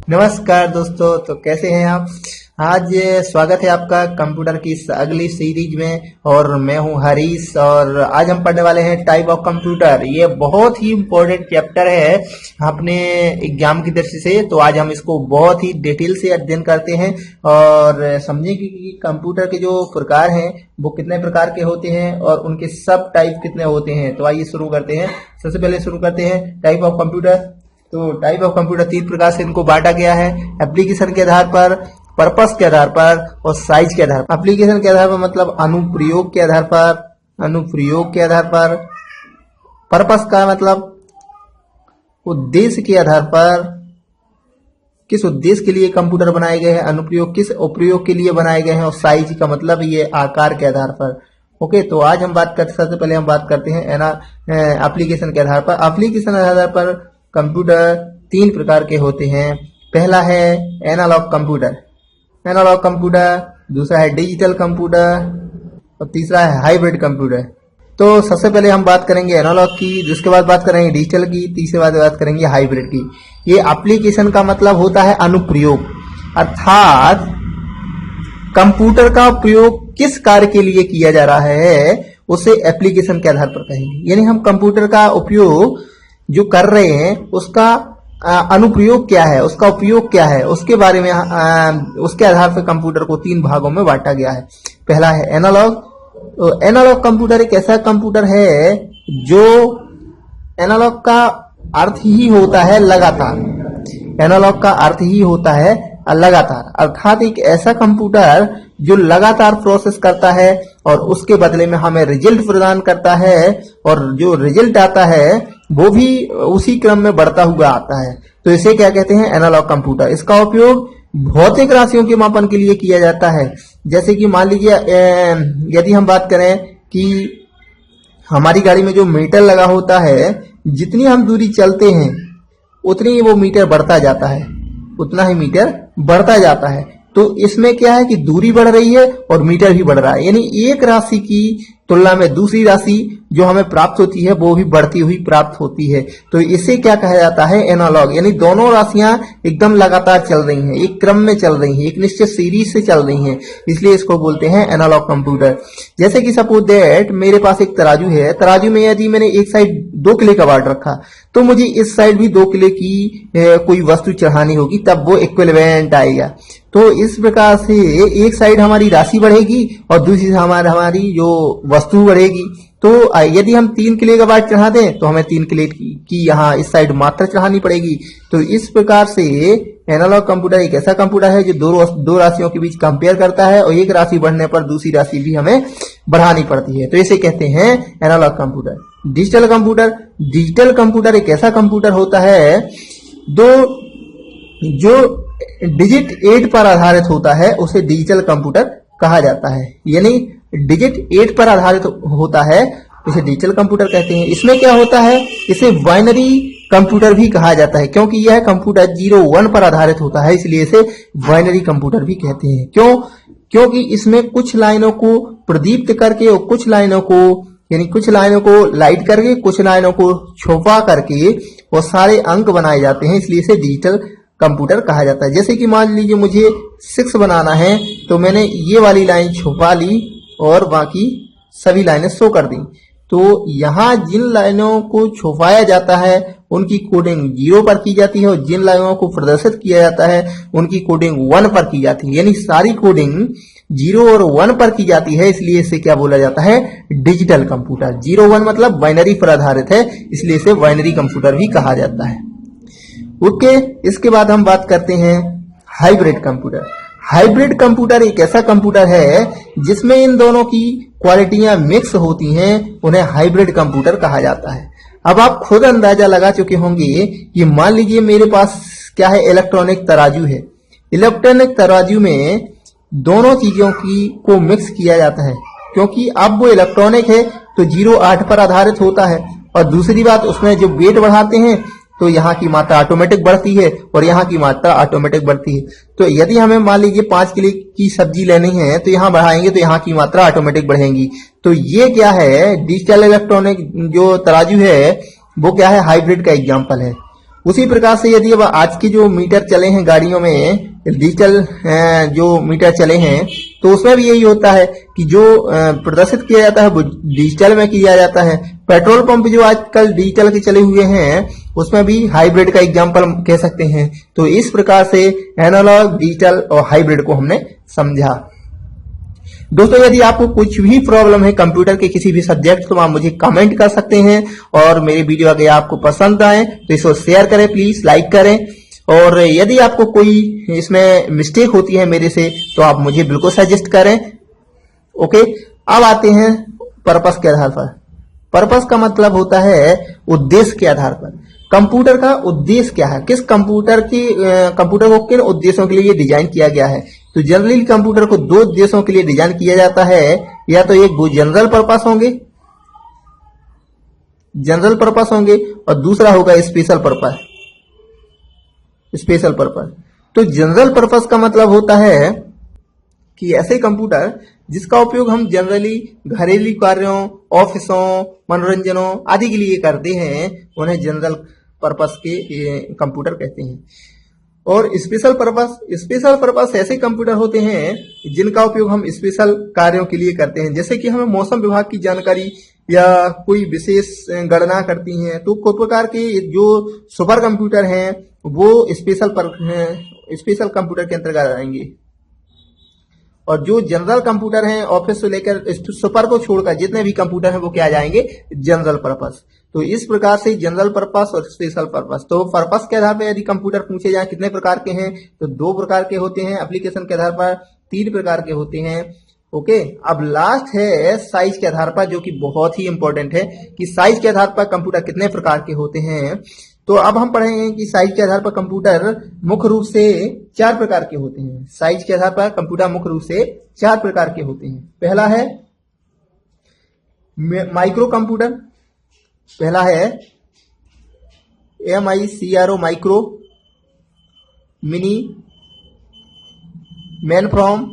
नमस्कार दोस्तों, तो कैसे हैं आप। आज स्वागत है आपका कंप्यूटर की इस अगली सीरीज में। और मैं हूं हरीश और आज हम पढ़ने वाले हैं टाइप ऑफ कंप्यूटर। ये बहुत ही इम्पोर्टेंट चैप्टर है अपने एग्जाम की दृष्टि से। तो आज हम इसको बहुत ही डिटेल से अध्ययन करते हैं और समझेंगे कि कंप्यूटर के जो प्रकार हैं वो कितने प्रकार के होते हैं और उनके सब टाइप कितने होते हैं। तो आइए शुरू करते हैं। सबसे पहले शुरू करते हैं टाइप ऑफ कंप्यूटर। तो टाइप ऑफ कंप्यूटर 3 प्रकार से इनको बांटा गया है। एप्लीकेशन के आधार पर, पर्पस के आधार पर और साइज के आधार पर। एप्लीकेशन के आधार पर मतलब अनुप्रयोग के आधार पर, अनुप्रयोग के आधार पर। पर्पस का मतलब उद्देश्य के आधार पर, किस उद्देश्य के लिए कंप्यूटर बनाए गए हैं। अनुप्रयोग किस उपयोग के लिए बनाए गए हैं। और साइज का मतलब ये आकार के आधार पर। ओके, तो आज हम बात करते, सबसे पहले हम बात करते हैं एप्लीकेशन के आधार पर। एप्लीकेशन के आधार पर कंप्यूटर 3 प्रकार के होते हैं। पहला है एनालॉग कंप्यूटर, एनालॉग कंप्यूटर। दूसरा है डिजिटल कंप्यूटर और तीसरा है हाइब्रिड कंप्यूटर। तो सबसे पहले हम बात करेंगे एनालॉग की, जिसके बाद बात करेंगे डिजिटल की, तीसरे बाद बात करेंगे हाइब्रिड की। ये एप्लीकेशन का मतलब होता है अनुप्रयोग, अर्थात कंप्यूटर का प्रयोग किस कार्य के लिए किया जा रहा है उसे एप्लीकेशन के आधार पर कहेंगे। यानी हम कंप्यूटर का उपयोग जो कर रहे हैं उसका अनुप्रयोग क्या है, उसका उपयोग क्या है, उसके बारे में उसके आधार पर कंप्यूटर को 3 भागों में बांटा गया है। पहला है एनालॉग। तो एनालॉग कंप्यूटर एक ऐसा कंप्यूटर है जो एनालॉग का अर्थ ही होता है लगातार। एनालॉग का अर्थ ही होता है लगातार, अर्थात एक ऐसा कंप्यूटर जो लगातार प्रोसेस करता है और उसके बदले में हमें रिजल्ट प्रदान करता है और जो रिजल्ट आता है वो भी उसी क्रम में बढ़ता हुआ आता है। तो इसे क्या कहते हैं, एनालॉग कंप्यूटर। इसका उपयोग भौतिक राशियों के मापन के लिए किया जाता है। जैसे कि मान लीजिए यदि हम बात करें कि हमारी गाड़ी में जो मीटर लगा होता है, जितनी हम दूरी चलते हैं उतनी ही वो मीटर बढ़ता जाता है, उतना ही मीटर बढ़ता जाता है। तो इसमें क्या है कि दूरी बढ़ रही है और मीटर भी बढ़ रहा है। यानी एक राशि की तुलना में दूसरी राशि जो हमें प्राप्त होती है वो भी बढ़ती हुई प्राप्त होती है। तो इसे क्या कहा जाता है, एनालॉग। यानी दोनों राशियां एकदम लगातार चल रही हैं, एक क्रम में चल रही हैं, एक निश्चित सीरीज से चल रही हैं, इसलिए इसको बोलते हैं एनालॉग कंप्यूटर। जैसे कि सपोज दैट मेरे पास एक तराजू है। तराजू में यदि मैंने एक साइड 2 किले का बाट रखा तो मुझे इस साइड भी 2 किले की कोई वस्तु चढ़ानी होगी, तब वो इक्विवेलेंट आएगा। तो इस प्रकार से एक साइड हमारी राशि बढ़ेगी और दूसरी हमारी जो वस्तु बढ़ेगी। तो यदि हम 3 किले का बाट चढ़ा दें तो हमें 3 किले की यहाँ इस साइड मात्रा चढ़ानी पड़ेगी। तो इस प्रकार से एनालॉग कंप्यूटर एक ऐसा कंप्यूटर है जो दो राशियों के बीच कंपेयर करता है और एक राशि बढ़ने पर दूसरी राशि भी हमें बढ़ानी पड़ती है। तो इसे कहते हैं analogue computer. Digital computer, digital computer एक ऐसा कंप्यूटर होता है जो डिजिट 8 पर आधारित होता है, उसे डिजिटल कंप्यूटर कहा जाता है। यानी डिजिट 8 पर आधारित होता है, इसे डिजिटल कंप्यूटर कहते हैं। इसमें क्या होता है, इसे बाइनरी कंप्यूटर भी कहा जाता है, क्योंकि यह कंप्यूटर 0-1 पर आधारित होता है, इसलिए इसे बाइनरी कंप्यूटर भी कहते हैं। क्योंकि इसमें कुछ लाइनों को प्रदीप्त करके और कुछ लाइनों को लाइट करके, कुछ लाइनों को छुपा करके वो सारे अंक बनाए जाते हैं, इसलिए इसे डिजिटल कंप्यूटर कहा जाता है। जैसे कि मान लीजिए मुझे 6 बनाना है तो मैंने ये वाली लाइन छुपा ली और बाकी सभी लाइनें शो कर दी। तो यहाँ जिन लाइनों को छुपाया जाता है उनकी कोडिंग 0 पर की जाती है और जिन लाइनों को प्रदर्शित किया जाता है उनकी कोडिंग 1 पर की जाती है। यानी सारी कोडिंग 0 और 1 पर की जाती है, इसलिए इसे क्या बोला जाता है, डिजिटल कंप्यूटर। 0-1 मतलब बाइनरी पर आधारित है, इसलिए इसे बाइनरी कंप्यूटर भी कहा जाता है। ओके, इसके बाद हम बात करते हैं हाइब्रिड कंप्यूटर। हाइब्रिड कंप्यूटर एक ऐसा कंप्यूटर है जिसमें इन दोनों की क्वालिटियां मिक्स होती हैं, उन्हें हाइब्रिड कंप्यूटर कहा जाता है। अब आप खुद अंदाजा लगा चुके होंगे कि मान लीजिए मेरे पास क्या है, इलेक्ट्रॉनिक तराजू है। इलेक्ट्रॉनिक तराजू में दोनों चीजों को मिक्स किया जाता है, क्योंकि अब वो इलेक्ट्रॉनिक है तो 0-8 पर आधारित होता है। और दूसरी बात, उसमें जो वेट बढ़ाते हैं तो यहाँ की मात्रा ऑटोमेटिक बढ़ती है और यहाँ की मात्रा ऑटोमेटिक बढ़ती है। तो यदि हमें मान लीजिए 5 किलो की सब्जी लेनी है तो यहाँ बढ़ाएंगे तो यहाँ की मात्रा ऑटोमेटिक बढ़ेगी। तो ये क्या है, डिजिटल इलेक्ट्रॉनिक जो तराजू है वो क्या है, हाइब्रिड का एग्जाम्पल है। उसी प्रकार से यदि अब आज के जो मीटर चले हैं गाड़ियों में, डिजिटल जो मीटर चले हैं, तो उसमें भी यही होता है कि जो प्रदर्शित किया जाता है वो डिजिटल में किया जाता है। पेट्रोल पंप जो आजकल डिजिटल के चले हुए हैं उसमें भी हाइब्रिड का एग्जाम्पल कह सकते हैं। तो इस प्रकार से एनालॉग, डिजिटल और हाइब्रिड को हमने समझा। दोस्तों यदि आपको कुछ भी प्रॉब्लम है कंप्यूटर के किसी भी सब्जेक्ट तो आप मुझे कमेंट कर सकते हैं, और मेरी वीडियो अगर आपको पसंद आए तो इसको शेयर करें, प्लीज लाइक करें, और यदि आपको कोई इसमें मिस्टेक होती है मेरे से तो आप मुझे बिल्कुल सजेस्ट करें। ओके, अब आते हैं पर्पस के आधार पर। पर्पस का मतलब होता है उद्देश्य के आधार पर। कंप्यूटर का उद्देश्य क्या है, किस कंप्यूटर को किन उद्देश्यों के लिए डिजाइन किया गया है। तो जनरली कंप्यूटर को दो उद्देश्यों के लिए डिजाइन किया जाता है, या तो एक वो जनरल पर्पस होंगे और दूसरा होगा स्पेशल पर्पस। तो जनरल पर्पस का मतलब होता है कि ऐसे कंप्यूटर जिसका उपयोग हम जनरली घरेलू कार्यों, ऑफिसों, मनोरंजनों आदि के लिए करते हैं, उन्हें जनरल पर्पस के कंप्यूटर कहते हैं। और स्पेशल पर्पस ऐसे कंप्यूटर होते हैं जिनका उपयोग हम स्पेशल कार्यों के लिए करते हैं, जैसे कि हमें मौसम विभाग की जानकारी या कोई विशेष गणना करती हैं, तो कोई प्रकार के जो सुपर कंप्यूटर हैं वो स्पेशल कंप्यूटर के अंतर्गत आएंगे। और जो जनरल कंप्यूटर हैं ऑफिस से लेकर सुपर को छोड़कर जितने भी कंप्यूटर हैं वो क्या जाएंगे, जनरल पर्पस। तो इस प्रकार से जनरल पर्पस और स्पेशल पर्पस। तो पर्पस के आधार पर यदि कंप्यूटर पूछे जाए कितने प्रकार के हैं, तो 2 प्रकार के होते हैं। एप्लीकेशन के आधार पर 3 प्रकार के होते हैं। ओके, अब लास्ट है साइज के आधार पर, जो कि बहुत ही इंपॉर्टेंट है कि साइज के आधार पर कंप्यूटर कितने प्रकार के होते हैं। तो अब हम पढ़ेंगे कि साइज के आधार पर कंप्यूटर मुख्य रूप से 4 प्रकार के होते हैं। साइज के आधार पर कंप्यूटर मुख्य रूप से 4 प्रकार के होते हैं। पहला है माइक्रो कंप्यूटर, पहला है MICRO माइक्रो, मिनी, मेनफ्रॉम,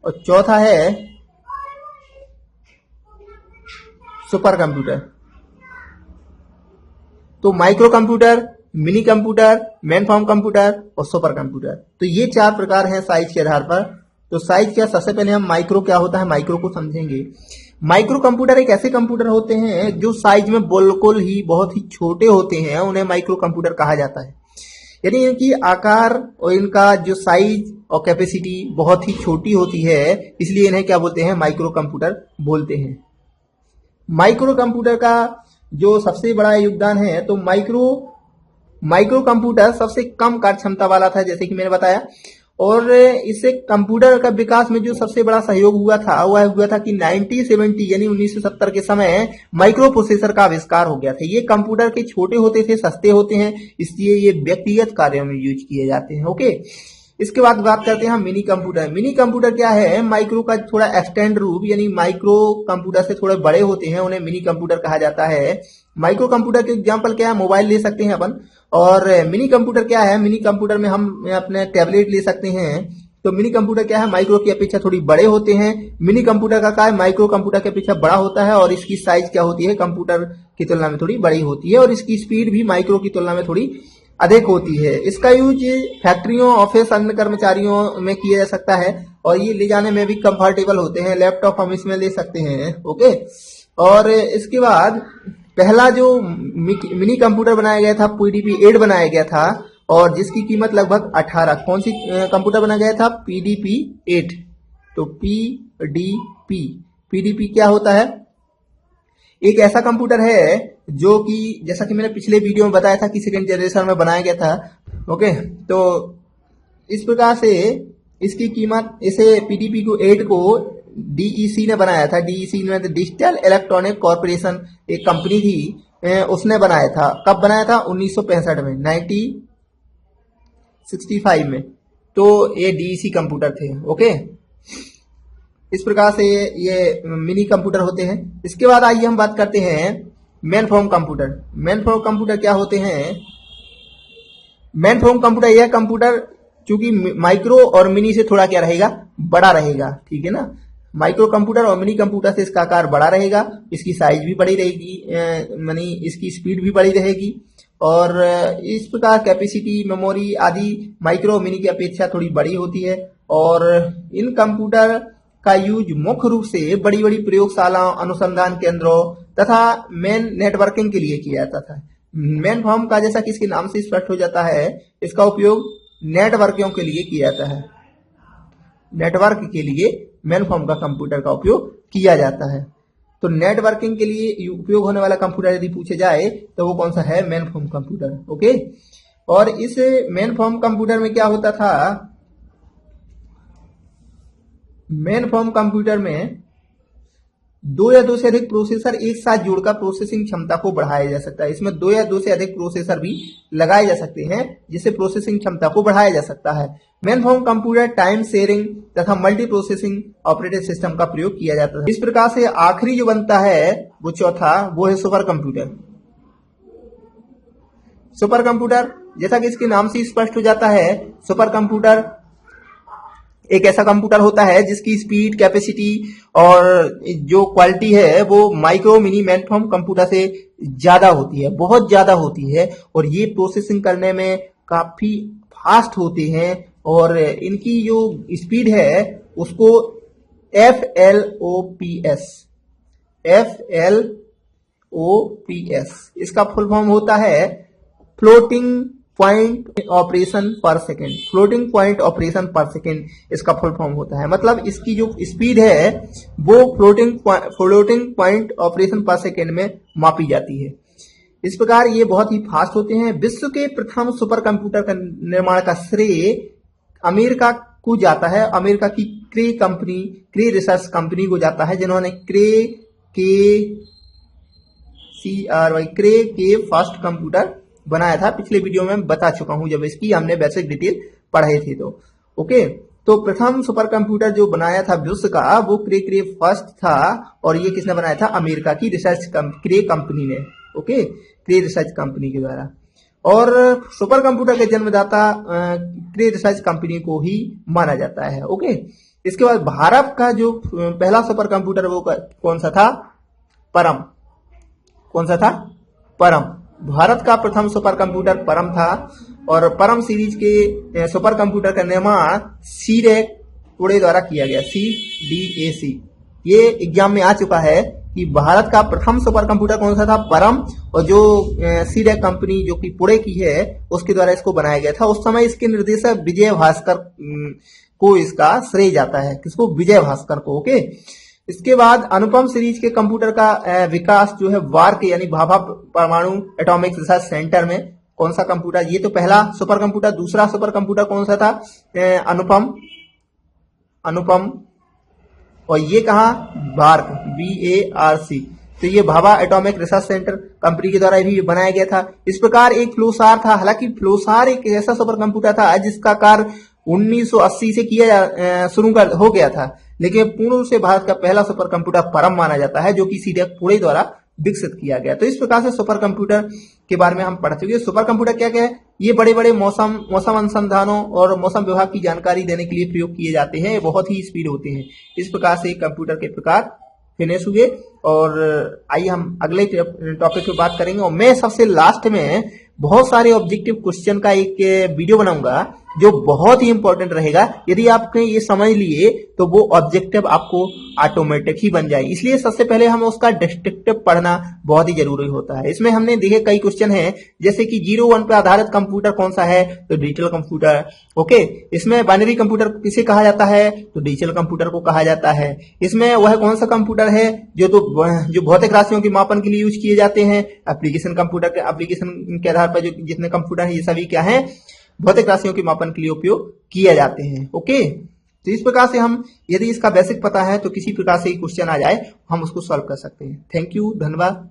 और चौथा है सुपर कंप्यूटर। तो micro computer, mini computer, mainframe computer और सुपर कंप्यूटर, तो ये 4 प्रकार हैं साइज के आधार पर। तो साइज क्या, सबसे पहले हम माइक्रो क्या होता है माइक्रो को समझेंगे। माइक्रो कंप्यूटर एक ऐसे कंप्यूटर होते हैं जो साइज में बिल्कुल ही बहुत ही छोटे होते हैं, उन्हें माइक्रो कंप्यूटर कहा जाता है। यानी इनकी आकार और इनका जो साइज और कैपेसिटी बहुत ही छोटी होती है, इसलिए इन्हें क्या बोलते हैं, माइक्रो कंप्यूटर बोलते हैं। माइक्रो कंप्यूटर का जो सबसे बड़ा योगदान है, तो माइक्रो कंप्यूटर सबसे कम कार्य क्षमता वाला था, जैसे कि मैंने बताया। और इससे कंप्यूटर का विकास में जो सबसे बड़ा सहयोग हुआ था वह हुआ था कि 1970 यानी 1970 के समय माइक्रो प्रोसेसर का आविष्कार हो गया था। ये कंप्यूटर के छोटे होते थे, सस्ते होते हैं, इसलिए ये व्यक्तिगत कार्यों में यूज किए जाते हैं। ओके, इसके बाद बात करते हैं हम मिनी कंप्यूटर। मिनी कंप्यूटर क्या है, माइक्रो का थोड़ा एक्सटेंड रूप, यानी माइक्रो कंप्यूटर से थोड़े बड़े होते हैं, उन्हें मिनी कंप्यूटर कहा जाता है। माइक्रो कंप्यूटर के एग्जांपल क्या है, मोबाइल ले सकते हैं अपन। और मिनी कंप्यूटर क्या है, मिनी कंप्यूटर में हम अपने टैबलेट ले सकते हैं। तो मिनी कंप्यूटर क्या है, माइक्रो की अपेक्षा थोड़ी बड़े होते हैं। मिनी कंप्यूटर का क्या है, माइक्रो कंप्यूटर की अपेक्षा बड़ा होता है, और इसकी साइज क्या होती है, कंप्यूटर की तुलना में थोड़ी बड़ी होती है, और इसकी स्पीड भी माइक्रो की तुलना में थोड़ी अधिक होती है। इसका यूज फैक्ट्रियों, ऑफिस, अन्य कर्मचारियों में किया जा सकता है, और ये ले जाने में भी कंफर्टेबल होते हैं। लैपटॉप हम इसमें ले सकते हैं। ओके, और इसके बाद पहला जो मिनी कंप्यूटर बनाया गया था, PDP-8 बनाया गया था, और जिसकी कीमत लगभग 18। कौन सी कंप्यूटर बनाया गया था, PDP-8। तो PDP क्या होता है, एक ऐसा कंप्यूटर है जो कि जैसा कि मैंने पिछले वीडियो में बताया था कि 2nd जनरेशन में बनाया गया था। ओके, तो इस प्रकार से इसकी कीमत, इसे PDP-8 को DEC ने बनाया था। DEC में डिजिटल इलेक्ट्रॉनिक कॉर्पोरेशन एक कंपनी थी, उसने बनाया था। कब बनाया था, 1965 में, 1965 में। तो ये DEC कंप्यूटर थे। ओके, इस प्रकार से ये मिनी कंप्यूटर होते हैं। इसके बाद आइए हम बात करते हैं main form computer. Main form computer क्या होते हैं, मेन फॉर्म कंप्यूटर यह कंप्यूटर चूंकि माइक्रो और मिनी से थोड़ा क्या रहेगा, बड़ा रहेगा, ठीक है ना। माइक्रो कंप्यूटर और मिनी कंप्यूटर से इसका आकार बड़ा रहेगा, इसकी साइज भी बड़ी रहेगी, यानी इसकी स्पीड भी बड़ी रहेगी और इस प्रकार कैपेसिटी, मेमोरी आदि माइक्रो मिनी की अपेक्षा थोड़ी बड़ी होती है। और इन कंप्यूटर का यूज मुख्य रूप से बड़ी बड़ी प्रयोगशालाओं, अनुसंधान केंद्रों तथा मेन नेटवर्किंग के लिए किया जाता था। मेन फॉर्म का, जैसा कि इसके नाम से स्पष्ट हो जाता है, इसका उपयोग नेटवर्किंग के लिए किया जाता है। नेटवर्क के लिए मेन फॉर्म का कंप्यूटर का उपयोग किया जाता है। तो नेटवर्किंग के लिए उपयोग होने वाला कंप्यूटर यदि पूछे जाए तो वो कौन सा है? Main form computer. ओके, और इस मेन फॉर्म कंप्यूटर में क्या होता था? मेन फॉर्म कंप्यूटर में दो या दो से अधिक प्रोसेसर एक साथ जोड़कर प्रोसेसिंग क्षमता को बढ़ाया जा सकता है। इसमें दो या दो से अधिक प्रोसेसर भी लगाए जा सकते हैं जिससे प्रोसेसिंग क्षमता को बढ़ाया जा सकता है। Main form computer time sharing तथा मल्टी प्रोसेसिंग ऑपरेटिंग सिस्टम का प्रयोग किया जाता है। इस प्रकार से आखिरी जो बनता है वो चौथा, वो है सुपर कंप्यूटर। सुपर कंप्यूटर, जैसा कि इसके नाम से स्पष्ट हो जाता है, सुपर कंप्यूटर एक ऐसा कंप्यूटर होता है जिसकी स्पीड, कैपेसिटी और जो क्वालिटी है वो micro mini main form computer से ज्यादा होती है, बहुत ज्यादा होती है और ये प्रोसेसिंग करने में काफी फास्ट होते हैं और इनकी जो स्पीड है उसको FLOPS इसका फुल फॉर्म होता है फ्लोटिंग पॉइंट ऑपरेशन पर सेकेंड। फ्लोटिंग पॉइंट ऑपरेशन पर सेकेंड इसका फुल फॉर्म होता है। मतलब इसकी जो स्पीड है वो फ्लोटिंग पॉइंट ऑपरेशन पर सेकेंड में मापी जाती है। इस प्रकार ये बहुत ही फास्ट होते हैं। विश्व के प्रथम सुपर कंप्यूटर का निर्माण का श्रेय अमेरिका को जाता है। अमेरिका की क्रे रिसर्च कंपनी को जाता है, जिन्होंने क्रे के फर्स्ट कंप्यूटर बनाया था। पिछले वीडियो में बता चुका हूं जब इसकी हमने बेसिक डिटेल पढ़े थे। तो ओके, तो प्रथम सुपर कंप्यूटर जो बनाया था विश्व का वो क्रे फर्स्ट था और ये किसने बनाया था? अमेरिका की क्रे कंपनी ने। ओके, क्रे रिसर्च कंपनी के द्वारा। और सुपर कंप्यूटर के जन्मदाता क्रे रिसर्च कंपनी को ही माना जाता है। ओके, इसके बाद भारत का जो पहला सुपर कंप्यूटर वो कौन सा था? परम। कौन सा था? परम। भारत का प्रथम सुपर कंप्यूटर परम था और परम सीरीज के सुपर कंप्यूटर का निर्माण सीडैक पुणे द्वारा किया गया। CDAC ये एग्जाम में आ चुका है कि भारत का प्रथम सुपर कंप्यूटर कौन सा था? परम। और जो सीडैक कंपनी जो कि पुणे की है उसके द्वारा इसको बनाया गया था। उस समय इसके निर्देशक विजय भास्कर को इसका श्रेय जाता है। किसको? विजय भास्कर को। ओके, इसके बाद अनुपम सीरीज के कंप्यूटर का विकास जो है वार्क यानी भाभा परमाणु एटॉमिक रिसर्च सेंटर में। कौन सा कंप्यूटर? ये तो पहला सुपर कंप्यूटर। दूसरा सुपर कंप्यूटर कौन सा था? अनुपम। और ये कहा? वार्क, VARC। तो ये Bhabha atomic research centre company के द्वारा भी बनाया गया था। इस प्रकार एक फ्लोसार था। हालांकि फ्लोसार एक ऐसा सुपर कंप्यूटर था जिसका कार्य 1980 से शुरू हो गया था, लेकिन पूर्ण रूप से भारत का पहला सुपर कंप्यूटर परम माना जाता है जो कि सीडैक पुणे द्वारा विकसित किया गया। तो इस प्रकार से सुपर कंप्यूटर के बारे में हम पढ़ चुके हैं। सुपर कंप्यूटर क्या क्या है? ये बड़े बड़े मौसम अनुसंधानों और मौसम विभाग की जानकारी देने के लिए प्रयोग किए जाते हैं। बहुत ही स्पीड होते हैं। इस प्रकार से कंप्यूटर के प्रकार फिनिश हुए और आइए हम अगले टॉपिक पे बात करेंगे। और मैं सबसे लास्ट में बहुत सारे ऑब्जेक्टिव क्वेश्चन का एक वीडियो बनाऊंगा जो बहुत ही इंपॉर्टेंट रहेगा। यदि आपने ये समझ लिए तो वो ऑब्जेक्टिव आपको ऑटोमेटिक ही बन जाए। इसलिए सबसे पहले हमें उसका डिस्क्रिप्टिव पढ़ना बहुत ही जरूरी होता है। इसमें हमने देखे कई क्वेश्चन हैं, जैसे कि 0-1 पर आधारित कंप्यूटर कौन सा है? तो डिजिटल कंप्यूटर। ओके, इसमें बाइनरी कंप्यूटर किसे कहा जाता है? तो डिजिटल कंप्यूटर को कहा जाता है। इसमें वह कौन सा कंप्यूटर है जो भौतिक राशियों के मापन के लिए यूज किए जाते हैं? एप्लीकेशन कंप्यूटर के एप्लीकेशन के आधार पर जो जितने कंप्यूटर है ये सभी क्या है? भौतिक राशियों के मापन के लिए उपयोग किए जाते हैं। ओके, तो इस प्रकार से हम यदि इसका बेसिक पता है तो किसी प्रकार से क्वेश्चन आ जाए हम उसको सॉल्व कर सकते हैं। थैंक यू, धन्यवाद।